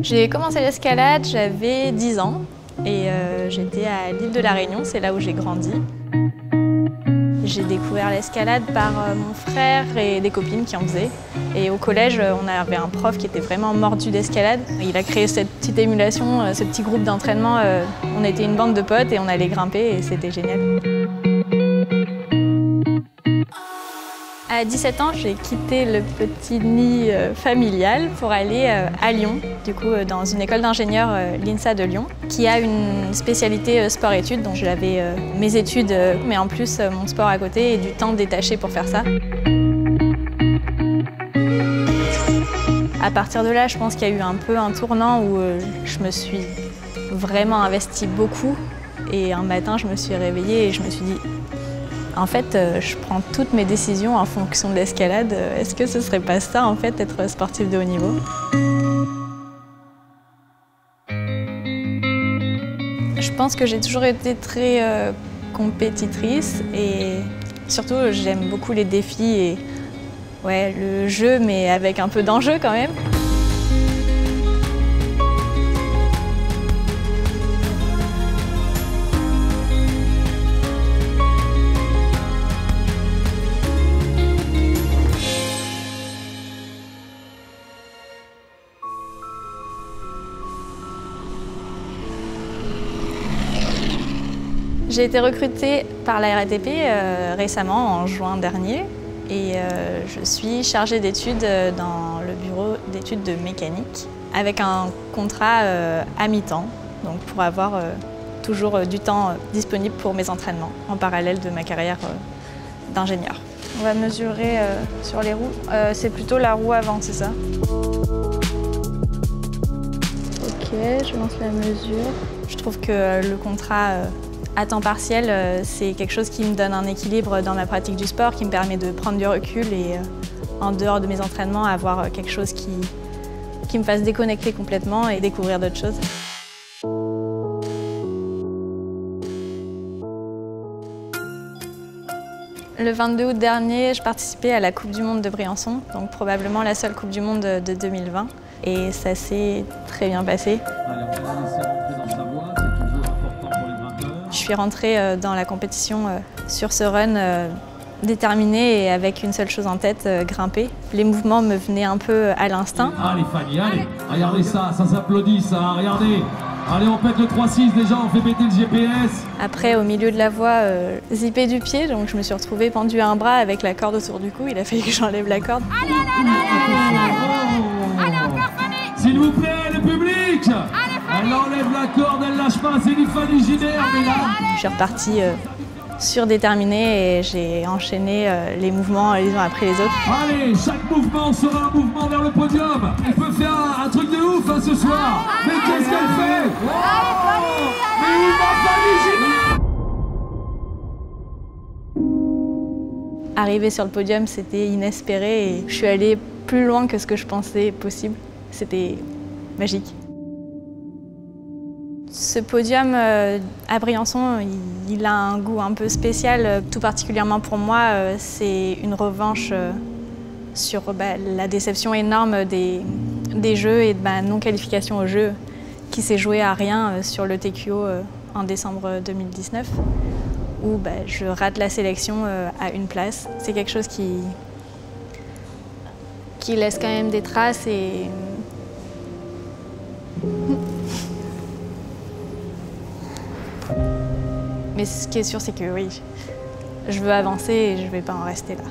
J'ai commencé l'escalade, j'avais 10 ans et j'étais à l'île de la Réunion, c'est là où j'ai grandi. J'ai découvert l'escalade par mon frère et des copines qui en faisaient. Et au collège, on avait un prof qui était vraiment mordu d'escalade. Il a créé cette petite émulation, ce petit groupe d'entraînement. On était une bande de potes et on allait grimper et c'était génial. À 17 ans, j'ai quitté le petit nid familial pour aller à Lyon, du coup dans une école d'ingénieurs, l'INSA de Lyon, qui a une spécialité sport-études. Donc j'avais mes études, mais en plus mon sport à côté et du temps détaché pour faire ça. À partir de là, je pense qu'il y a eu un peu un tournant où je me suis vraiment investie beaucoup. Et un matin, je me suis réveillée et je me suis dit, en fait, je prends toutes mes décisions en fonction de l'escalade. Est-ce que ce serait pas ça, en fait, être sportif de haut niveau? Je pense que j'ai toujours été très compétitrice et surtout, j'aime beaucoup les défis et ouais, le jeu, mais avec un peu d'enjeu quand même. J'ai été recrutée par la RATP récemment, en juin dernier, et je suis chargée d'études dans le bureau d'études de mécanique, avec un contrat à mi-temps, donc pour avoir toujours du temps disponible pour mes entraînements, en parallèle de ma carrière d'ingénieur. On va mesurer sur les roues. C'est plutôt la roue avant, c'est ça? Ok, je lance la mesure. Je trouve que le contrat à temps partiel, c'est quelque chose qui me donne un équilibre dans ma pratique du sport, qui me permet de prendre du recul et en dehors de mes entraînements, avoir quelque chose qui me fasse déconnecter complètement et découvrir d'autres choses. Le 22 août dernier, je participais à la Coupe du Monde de Briançon, donc probablement la seule Coupe du Monde de 2020. Et ça s'est très bien passé. Je suis rentrée dans la compétition sur ce run déterminée et avec une seule chose en tête, grimper. Les mouvements me venaient un peu à l'instinct. Allez Fanny, allez, regardez ça s'applaudit ça, regardez. Allez, on pète le 3-6 déjà, on fait péter le GPS. Après, au milieu de la voie, zippé du pied, donc je me suis retrouvée pendue à un bras avec la corde autour du cou. Il a fallu que j'enlève la corde. Allez, encore Fanny. S'il vous plaît, le public. Elle enlève la corde, elle lâche pas, c'est du Fanny Gilbert, mesdames. Je suis repartie surdéterminée et j'ai enchaîné les mouvements les uns après les autres. Allez, chaque mouvement sera un mouvement vers le podium. Elle peut faire un truc de ouf hein, ce soir. Mais qu'est-ce qu'elle fait? Mais où va Fanny Gilbert? Arriver sur le podium, c'était inespéré et je suis allée plus loin que ce que je pensais possible. C'était magique. Ce podium à Briançon, il a un goût un peu spécial, tout particulièrement pour moi. C'est une revanche sur la déception énorme des Jeux et de ma non-qualification aux Jeux qui s'est jouée à rien sur le TQO en décembre 2019, où je rate la sélection à une place. C'est quelque chose qui laisse quand même des traces et mais ce qui est sûr, c'est que oui, je veux avancer et je ne vais pas en rester là.